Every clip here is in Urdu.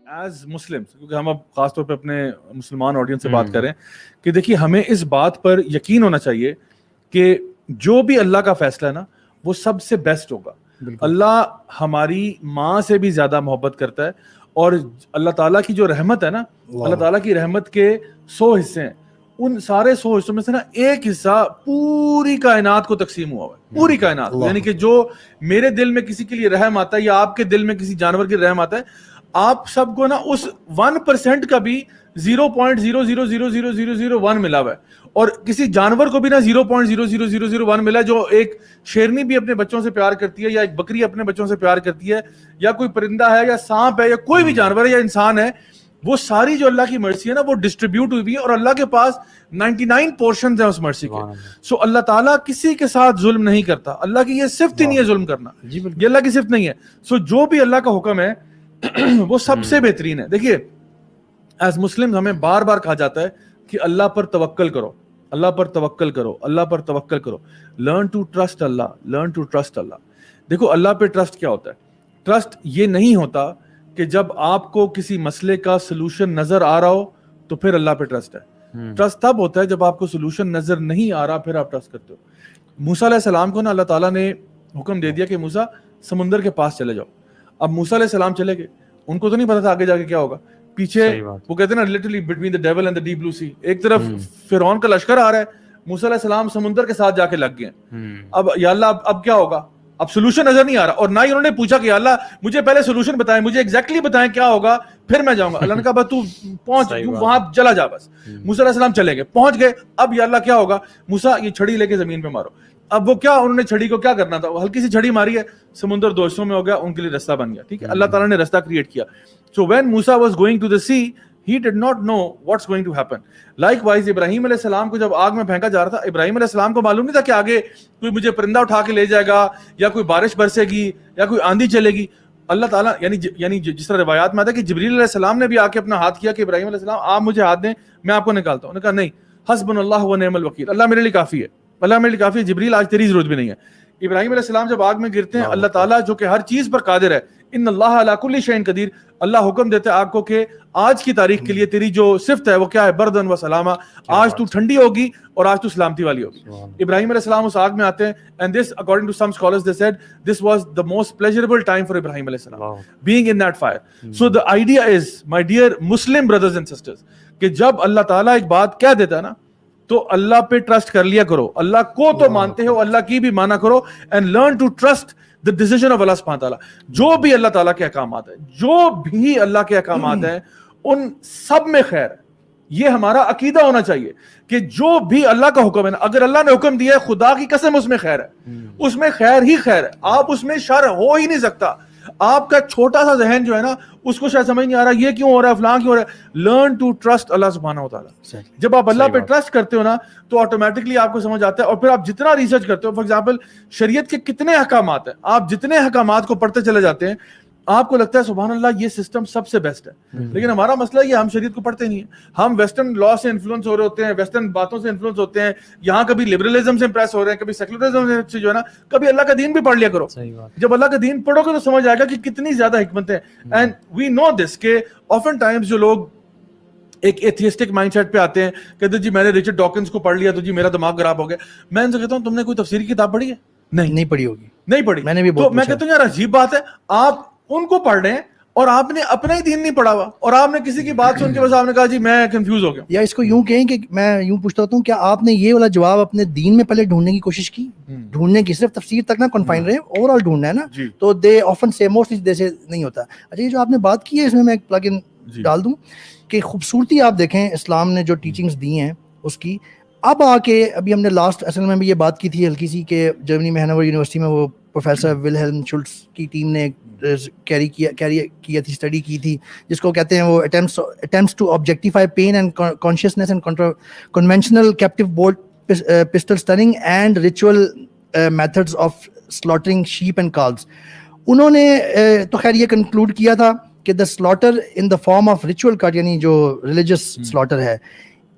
ایز مسلمس, کیونکہ ہم اب خاص طور پہ اپنے مسلمان آڈینس سے بات کر رہے ہیں کہ دیکھیے ہمیں اس بات پر یقین ہونا چاہیے کہ جو بھی اللہ کا فیصلہ ہے نا وہ سب سے بیسٹ ہوگا. اللہ ہماری ماں سے بھی زیادہ محبت کرتا ہے, اور اللہ تعالیٰ کی جو رحمت ہے نا, اللہ تعالیٰ کی رحمت کے 100 حصے ہیں, ان سارے 100 حصوں میں سے نا ایک حصہ پوری کائنات کو تقسیم ہوا ہے, پوری کائنات. یعنی کہ جو میرے دل میں کسی کے لیے رحم آتا ہے یا آپ کے دل میں کسی جانور کی رحم آتا ہے, آپ سب کو نا اس 1% کا بھی 0.0000001 ملا ہوا ہے, اور کسی جانور کو بھی نا 0.00001 ملا ہے. جو ایک شیرنی بھی اپنے بچوں سے پیار کرتی ہے, یا ایک بکری اپنے بچوں سے پیار کرتی ہے, یا کوئی پرندہ ہے یا سانپ ہے یا کوئی بھی جانور ہے یا انسان ہے, وہ ساری جو اللہ کی مرضی ہے نا وہ ڈسٹریبیوٹ ہوئی ہے, اور اللہ کے پاس 99 پورشنز ہیں اس مرضی کے. سو اللہ تعالیٰ کسی کے ساتھ ظلم نہیں کرتا. اللہ کی یہ صفت ہی نہیں ہے ظلم کرنا, یہ اللہ کی صفت نہیں ہے. سو جو بھی اللہ کا حکم ہے وہ سب سے بہترین ہے. دیکھیے ایز مسلم ہمیں بار بار کہا جاتا ہے کہ اللہ پر توکل کرو, اللہ پر توکل کرو, اللہ پر توکل کرو. Learn to trust Allah, learn to trust Allah. دیکھو اللہ پہ ٹرسٹ کیا ہوتا ہے؟ ٹرسٹ یہ نہیں ہوتا کہ جب آپ کو کسی مسئلے کا سلوشن نظر آ رہا ہو تو پھر اللہ پہ ٹرسٹ ہے. ٹرسٹ تب ہوتا ہے جب آپ کو سلوشن نظر نہیں آ رہا پھر آپ ٹرسٹ کرتے ہو. موسیٰ علیہ السلام کو نا اللہ تعالیٰ نے حکم دے دیا کہ موسیٰ سمندر کے پاس چلے جاؤ. اب موسیٰ علیہ السلام چلے گئے, ان کو تو نہیں پتا تھا آگے جا کے کیا ہوگا. پیچھے وہ کہتے ہیں نا literally between the devil and the deep blue sea, ایک طرف فرعون کا لشکر آ رہا ہے, موسیٰ علیہ السلام سمندر کے ساتھ جا کے لگ گئے. اب یا اللہ اب کیا ہوگا؟ اب سولوشن نظر نہیں آ رہا, اور نہ ہی انہوں نے پوچھا کہ اللہ مجھے پہلے سولوشن بتائیں, مجھے ایگزیکٹلی بتائیں کیا ہوگا پھر میں جاؤں گا. اللہ نے کہا بس تو پہنچ وہاں چلا جا, بس. موسیٰ علیہ السلام چلے گئے, پہنچ گئے. اب یا اللہ کیا ہوگا؟ موسیٰ یہ چھڑی لے کے زمین پہ مارو. اب وہ کیا, انہوں نے چھڑی کو کیا کرنا تھا, ہلکی سی چھڑی ماری ہے, سمندر 2 حصوں میں ہو گیا, ان کے لیے رستہ بن گیا. ٹھیک ہے, اللہ تعالیٰ نے رستہ کریٹ کیا. So when Musa was going to the sea he did not know what's going to happen. Likewise Ibrahim علیہ السلام کو جب آگ میں پھینکا جا رہا تھا, ابراہیم علیہ السلام کو معلوم نہیں تھا کہ آگے کوئی مجھے پرندہ اٹھا کے لے جائے گا, یا کوئی بارش برسے گی, یا کوئی آندھی چلے گی. اللہ تعالیٰ یعنی جس طرح روایات میں آتا ہے کہ جبریل علیہ السلام نے بھی آ کے اپنا ہاتھ کیا کہ ابراہیم علیہ السلام آپ مجھے ہاتھ دیں, میں آپ کو نکالتا ہوں. انہوں نے کہا نہیں, حسبنا اللہ و نعم الوکیل, اللہ میرے لیے کافی ہے, اللہ میرے لیے کافی ہے, جبریل آج تیری ضرورت بھی نہیں ہے. ابراہیم علیہ السلام جب آگ میں گرتے ہیں, اللہ تعالیٰ جو کہ ہر چیز پر قادر ہے, ان اللہ علی کل شیء قدیر, اللہ حکم دیتا ہے آگ کو کہ آج کی تاریخ کے لیے تیری جو صفت ہے وہ کیا ہے؟ بردن و سلامہ, آج تو ٹھنڈی ہوگی اور آج تو سلامتی والی ہوگی. ابراہیم علیہ السلام اس آگ میں آتے ہیں, and this according to some scholars they said this was the most pleasurable time for Ibrahim alayhi salam being in that fire. So the idea is, my dear Muslim brothers and sisters, کہ جب اللہ تعالیٰ ایک بات کہہ دیتا ہے نا تو اللہ پہ ٹرسٹ کر لیا کرو. اللہ کو تو مانتے ہو, اللہ کی بھی مانا کرو, and learn to trust the decision of Allah subhanahu wa ta'ala. جو بھی اللہ تعالیٰ کے احکامات ہیں, جو بھی اللہ کے احکامات ہیں, ان سب میں خیر ہے. یہ ہمارا عقیدہ ہونا چاہیے کہ جو بھی اللہ کا حکم ہے نا, اگر اللہ نے حکم دیا ہے, خدا کی قسم اس میں خیر ہے, اس میں خیر ہی خیر ہے. آپ اس میں شر ہو ہی نہیں سکتا. آپ کا چھوٹا سا ذہن جو ہے نا اس کو شاید سمجھ نہیں آ رہا یہ کیوں ہو رہا ہے, فلاں کیوں ہو رہا ہے. لرن ٹو ٹرسٹ اللہ سبحانہ و تعالیٰ. جب آپ اللہ پہ ٹرسٹ کرتے ہو نا تو آٹومیٹکلی آپ کو سمجھ آتا ہے, اور پھر آپ جتنا ریسرچ کرتے ہو, فار ایگزامپل شریعت کے کتنے احکامات ہیں, آپ جتنے احکامات کو پڑھتے چلے جاتے ہیں آپ کو لگتا ہے سبحان اللہ یہ سسٹم سب سے بیسٹ ہے. لیکن ہمارا مسئلہ یہ, ہم شریعت کو پڑھتے نہیں ہیں, ہم ویسٹرن لا سے انفلوئنس ہو رہے ہوتے ہیں, ویسٹرن باتوں سے انفلوئنس ہوتے ہیں, یہاں کبھی لبرلزم سے امپریس ہو رہے ہیں, کبھی سیکولرزم سے جو ہے نا, کبھی اللہ کا دین بھی پڑھ لیا کرو. جب اللہ کا دین پڑھو گے تو سمجھ آئے گا کہ کتنی زیادہ حکمت ہے. اینڈ وی نو دس کہ آفن ٹائمز جو لوگ ایک ایتھیسٹک مائنڈ سیٹ پہ آتے ہیں, کہتے ہیں جی میں نے رچرڈ ڈاکنز کو پڑھ لیا تو جی میرا دماغ خراب ہو گیا. میں ان سے کہتا ہوں تم نے کوئی تفسیری کتاب پڑھی ہے؟ نہیں پڑھی ہوگی, نہیں پڑھی. میں نے بھی تو میں کہتا ہوں یار عجیب بات ہے, آپ ان کو پڑھ رہے ہیں اور آپ نے اپنا ہی دین نہیں پڑھا ہوا, اور آپ نے کسی کی بات سن کے بس آپ نے کہا جی میں کنفیوز ہو گیا. یا اس کو یوں کہیں کہ میں یوں پوچھتا ہوں, کیا آپ نے یہ والا جواب اپنے دین میں پہلے ڈھونڈنے کی کوشش کی؟ ڈھونڈنے کی, صرف تفسیر تک نہ کنفائن رہے, اوور آل ڈھونڈنا ہے نا. تو دے آفن سے موسٹلی جیسے نہیں ہوتا. اچھا یہ جو آپ نے بات کی ہے اس میں میں ایک پلگ ان ڈال دوں کہ خوبصورتی آپ دیکھیں اسلام نے جو ٹیچنگز دی ہیں اس کی. اب آ کے ابھی ہم نے لاسٹ اصل میں بھی یہ بات کی تھی ہلکی سی کہ جرمنی میں ہینوور یونیورسٹی میں وہ پروفیسر ولہلم شلٹز کی ٹیم نے کیری کیا تھی, اسٹڈی کی تھی, جس کو کہتے ہیں وہ attempts to objectify pain and consciousness and conventional captive bolt pistol stunning and ritual methods of slaughtering sheep and calves. انہوں نے تو خیر یہ کنکلوڈ کیا تھا کہ the slaughter in the form of ritual cut یعنی جو religious slaughter ہے,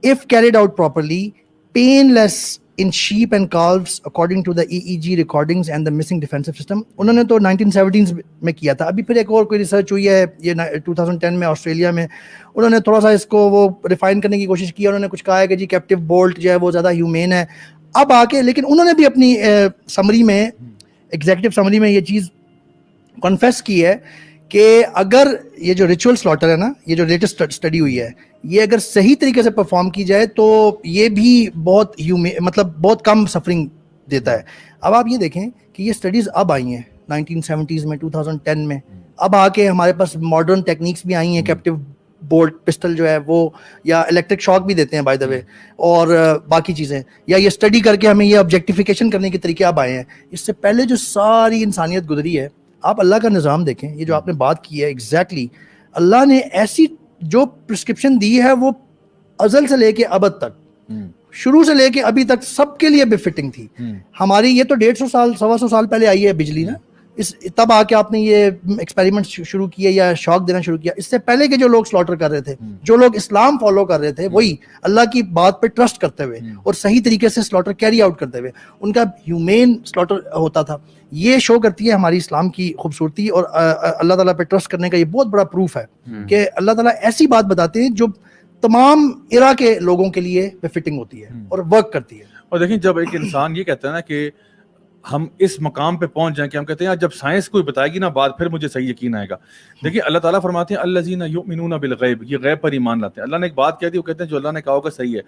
if carried out properly, painless in sheep and calves according to the EEG recordings and the missing defensive system. انہوں نے تو 1970s میں کیا تھا. ابھی پھر ایک اور کوئی ریسرچ ہوئی ہے یہ 2010 میں آسٹریلیا میں, انہوں نے تھوڑا سا اس کو وہ ریفائن کرنے کی کوشش کی. انہوں نے کچھ کہا ہے کہ جی کیپٹیو بولٹ جو ہے وہ زیادہ ہیومین ہے اب آ کے, لیکن انہوں نے بھی اپنی سمری میں, ایگزیکٹو سمری میں یہ چیز کنفیس کی ہے کہ اگر یہ جو ریچول سلاٹر ہے نا, یہ جو لیٹسٹ اسٹڈی ہوئی ہے, یہ اگر صحیح طریقے سے پرفارم کی جائے تو یہ بھی بہت مطلب بہت کم سفرنگ دیتا ہے. اب آپ یہ دیکھیں کہ یہ اسٹڈیز اب آئی ہیں 1970s میں, 2010 میں, اب آ کے ہمارے پاس ماڈرن ٹیکنیکس بھی آئی ہیں, کیپٹیو بولٹ پسٹل جو ہے وہ, یا الیکٹرک شاک بھی دیتے ہیں بائی دا وے, اور باقی چیزیں, یا یہ اسٹڈی کر کے ہمیں یہ آبجیکٹیفیکیشن کرنے کے طریقے اب آئے ہیں. اس سے پہلے جو ساری انسانیت گزری ہے, آپ اللہ کا نظام دیکھیں, یہ جو آپ نے بات کی ہے ایگزیکٹلی اللہ نے ایسی جو پرسکرپشن دی ہے وہ ازل سے لے کے ابد تک, شروع سے لے کے ابھی تک سب کے لیے بے فٹنگ تھی. ہماری یہ تو 150 سال 125 سال پہلے آئی ہے بجلی نا, اس تب آ کے آپ نے یہ ایکسپیریمنٹ شروع کیے یا شوق دینا شروع کیا. اس سے پہلے کے جو لوگ سلاٹر کر رہے تھے, جو لوگ اسلام فالو کر رہے تھے, وہی اللہ کی بات پہ ٹرسٹ کرتے ہوئے اور صحیح طریقے سے سلاٹر کیری آؤٹ کرتے ہوئے, ان کا ہیومین سلاٹر ہوتا تھا. یہ شو کرتی ہے ہماری اسلام کی خوبصورتی, اور اللہ تعالیٰ پہ ٹرسٹ کرنے کا یہ بہت بڑا پروف ہے کہ اللہ تعالیٰ ایسی بات بتاتے ہیں جو تمام ایرا کے لوگوں کے لیے بے فٹنگ ہوتی ہے اور ورک کرتی ہے. اور دیکھیں جب ایک انسان یہ کہتا ہے نا کہ ہم اس مقام پہ پہنچ جائیں کہ ہم کہتے ہیں جب سائنس کوئی بتائے گی نا بات, پھر مجھے صحیح یقین آئے گا. دیکھیں اللہ تعالیٰ فرماتے ہیں الذین یؤمنون بالغیب, یہ غیب پر ایمان لاتے ہیں. اللہ نے ایک بات کہہ دی, وہ کہتے ہیں جو اللہ نے کہا ہوگا صحیح ہے.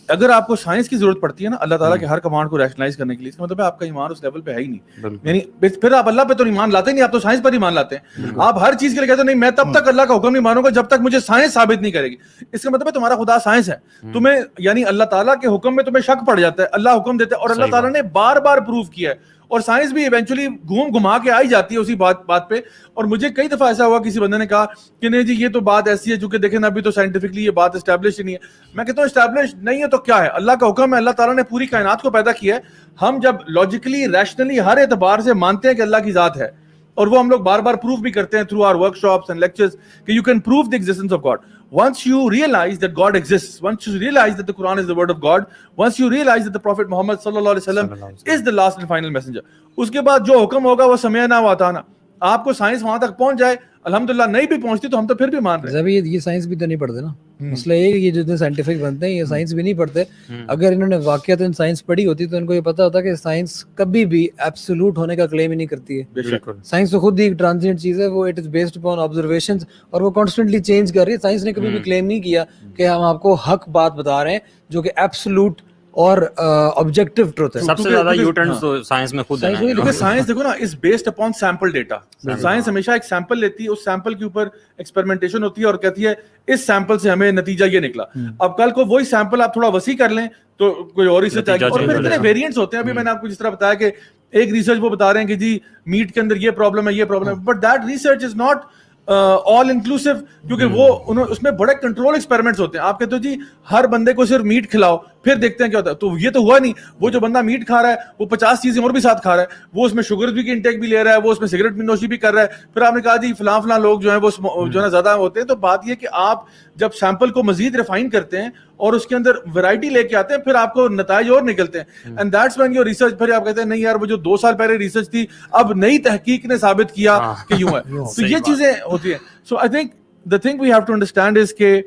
اگر آپ کو سائنس کی ضرورت پڑتی ہے نا اللہ تعالیٰ کے ہر کمانڈ کو ریشنلائز کرنے کے لیے, اس کا مطلب ہے آپ کا ایمان اس لیول پہ ہے ہی نہیں. یعنی پھر آپ اللہ پہ تو ایمان لاتے نہیں, آپ تو سائنس پر ایمان لاتے ہیں. آپ ہر چیز کے لیے کہتے ہیں نہیں میں تب تک اللہ کا حکم نہیں مانوں گا جب تک مجھے سائنس ثابت نہیں کرے گی. اس کا مطلب ہے تمہارا خدا سائنس ہے, تمہیں یعنی اللہ تعالیٰ کے حکم میں تمہیں شک پڑ جاتا ہے. اللہ حکم دیتا ہے اور اللہ تعالیٰ نے بار بار پروف کیا ہے, اور سائنس بھی ایونچولی گھما کے آئی جاتی ہے اسی بات پہ. اور مجھے کئی دفعہ ایسا ہوا کسی بندے نے کہا کہ نہیں جی یہ تو بات ایسی ہے, چونکہ دیکھیں نا ابھی تو سائنٹیفکلی یہ بات اسٹیبلش ہی نہیں ہے. میں کہتا ہوں اسٹیبلش نہیں ہے تو کیا ہے, اللہ کا حکم ہے, اللہ تعالیٰ نے پوری کائنات کو پیدا کیا ہے. ہم جب لاجیکلی ریشنلی ہر اعتبار سے مانتے ہیں کہ اللہ کی ذات ہے, اور وہ ہم لوگ بار بار پروف بھی کرتے ہیں through our workshops and lectures کہ you can proof the existence of God. Once you realize that God exists, once you realize that the Quran is the word of God, once you realize that the Prophet Muhammad sallallahu alaihi wasallam is the last and final messenger, اس کے بعد جو حکم ہوگا وہ سمعنا و اطعنا. آپ کو سائنس وہاں تک پہنچ جائے, الحمدللہ نہیں بھی پہنچتی تو ہم تو پھر بھی مان رہے ہیں. یہ سائنس بھی تو نہیں پڑھتے نا, مسئلہ یہ ہے کہ یہ جتنے سائنٹیفک بنتے ہیں یہ سائنس بھی نہیں پڑھتے. اگر انہوں نے واقعات سائنس پڑھی ہوتی تو ان کو یہ پتا ہوتا کہ سائنس کبھی بھی ایبسولوٹ ہونے کا کلیم ہی نہیں کرتی ہے. سائنس تو خود ہی ایک ٹرانزینٹ چیز ہے, وہ it is based upon observations, اور وہ کانسٹنٹلی چینج کر رہی ہے. سائنس نے کبھی بھی کلیم نہیں کیا کہ ہم آپ کو حق بات بتا رہے ہیں جو کہ ایبسولوٹ اور آبجیکٹو ٹروتھ ہے. سب سے زیادہ یو ٹرنز تو سائنس میں خود ہیں, کیونکہ سائنس دیکھو نا is based upon sample data. Science ہمیشہ ایک سیمپل لیتی ہے, اس سیمپل کے اوپر ایکسپیریمنٹیشن ہوتی ہے اور کہتی ہے اس سیمپل سے ہمیں نتیجہ یہ نکلا. اب کل کو وہی سیمپل آپ تھوڑا وسیع کر لیں تو کوئی اور ریسرچ آئے گی, اور پھر اتنے ویریئنٹس ہوتے ہیں. ابھی میں نے آپ کو جس طرح بتایا کہ ایک ریسرچ وہ بتا رہے ہیں کہ جی میٹ کے اندر یہ پرابلم ہے, یہ پرابلم ہے, but that research is not all inclusive, کیونکہ وہ اس میں بڑے کنٹرول ایکسپیریمنٹس ہوتے ہیں. آپ کہتے ہو جی ہر بندے کو صرف میٹ کھلاؤ پھر دیکھتے ہیں کیا ہوتا ہے, تو یہ تو ہوا نہیں. وہ جو بندہ میٹ کھا رہا ہے وہ 50 چیزیں اور بھی ساتھ کھا رہا ہے, وہ اس میں شوگر بھی انٹیک بھی لے رہا ہے, وہ اس میں سگریٹ بھی نوشی بھی کر رہا ہے. پھر آپ نے کہا جی فلاں لوگ جو ہیں وہ جو ہے زیادہ ہوتے ہیں. تو بات یہ کہ آپ جب سیمپل کو مزید ریفائن کرتے ہیں اور اس کے اندر ویرائٹی لے کے آتے ہیں, پھر آپ کو نتائج اور نکلتے ہیں. And that's when your research, پھر آپ کہتے ہیں نہیں یار وہ جو 2 سال پہلے ریسرچ تھی اب نئی تحقیق نے ثابت کیا کہ یوں ہے. تو یہ چیزیں ہوتی ہیں. So I think the thing we have to understand is کہ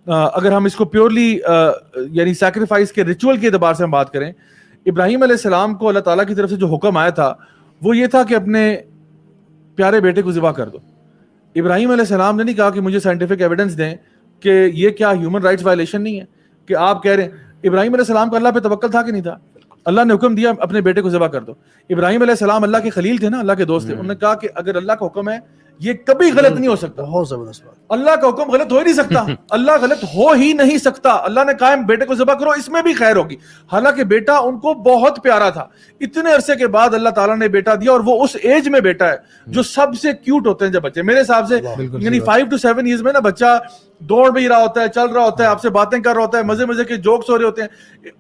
اگر ہم اس کو پیورلی یعنی سیکریفائس کے ریچول کے اعتبار سے ہم بات کریں, ابراہیم علیہ السلام کو اللہ تعالیٰ کی طرف سے جو حکم آیا تھا وہ یہ تھا کہ اپنے پیارے بیٹے کو ذبح کر دو. ابراہیم علیہ السلام نے نہیں کہا کہ مجھے سائنٹیفک ایویڈنس دیں کہ یہ کیا ہیومن رائٹس وائلیشن نہیں ہے کہ آپ کہہ رہے ہیں. ابراہیم علیہ السلام کا اللہ پہ توکل تھا کہ نہیں تھا؟ اللہ نے حکم دیا اپنے بیٹے کو ذبح کر دو. ابراہیم علیہ السلام اللہ کے خلیل تھے نا, اللہ کے دوست تھے. انہوں نے کہا کہ اگر اللہ کا حکم ہے یہ کبھی غلط نہیں ہو سکتا. بہت زبردست بات. اللہ کا حکم غلط ہو ہی نہیں سکتا, اللہ غلط ہو ہی نہیں سکتا. اللہ نے کہا بیٹے کو ذبح کرو, اس میں بھی خیر ہوگی. حالانکہ بیٹا ان کو بہت پیارا تھا. اتنے عرصے کے بعد اللہ تعالیٰ نے بیٹا دیا, اور وہ اس ایج میں بیٹا ہے جو سب سے کیوٹ ہوتے ہیں جب بچے. میرے حساب سے یعنی 5 to 7 ایئرز میں نا بچہ دوڑ بھی رہا ہوتا ہے, چل رہا ہوتا ہے, آپ سے باتیں کر رہا ہوتا ہے, مزے مزے کے جوکس ہو رہے ہوتے ہیں,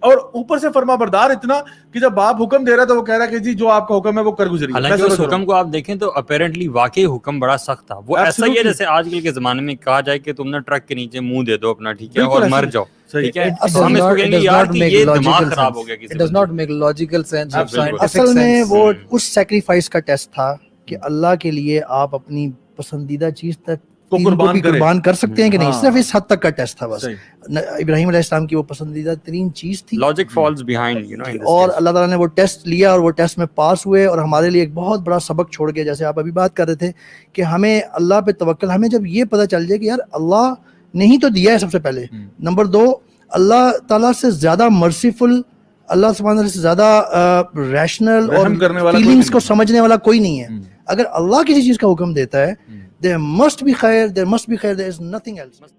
اور اوپر سے فرما بردار اتنا کہ جب باپ حکم دے رہا ہے تو وہ کہہ رہا ہے کہ جی جو آپ کا حکم ہے وہ کر گزریے. حالانکہ اس حکم کو آپ دیکھیں تو اپیرنٹلی واقعی حکم بڑا سخت تھا. وہ ایسا ہی ہے جیسے آج کل کے زمانے میں کہا جائے کہ تم نے ٹرک کے نیچے منہ دے دو اپنا, ٹھیک ہے, اور مر جاؤ, ٹھیک ہے, ہم اس کو کہیں گے یار کہ یہ دماغ خراب ہو گیا کسی. It does not make logical sense or scientific اصل میں sense. وہ اس سیکریفائس کا ٹیسٹ تھا کہ اللہ کے لیے آپ اپنی پسندیدہ چیز تک قربان کر سکتے ہیں کہ نہیں, صرف اس حد تک کا ٹیسٹ تھا بس. ابراہیم علیہ السلام کی وہ پسندیدہ ترین چیز تھی, logic falls behind, you know, اور اللہ تعالیٰ نے وہ ٹیسٹ لیا اور وہ ٹیسٹ میں پاس ہوئے, اور ہمارے لیے ایک بہت بڑا سبق چھوڑ گیا. جیسے آپ ابھی بات کر رہے تھے کہ ہمیں اللہ پہ توکل, ہمیں جب یہ پتہ چل جائے کہ یار اللہ نے ہی تو دیا ہے سب سے پہلے, نمبر 2 اللہ تعالیٰ سے زیادہ مرسیفل, اللہ سبحانہ سے زیادہ ریشنل اور فیلنگز کو سمجھنے والا کوئی نہیں ہے. اگر اللہ کسی چیز کا حکم دیتا ہے, there must be خیر, there is nothing else.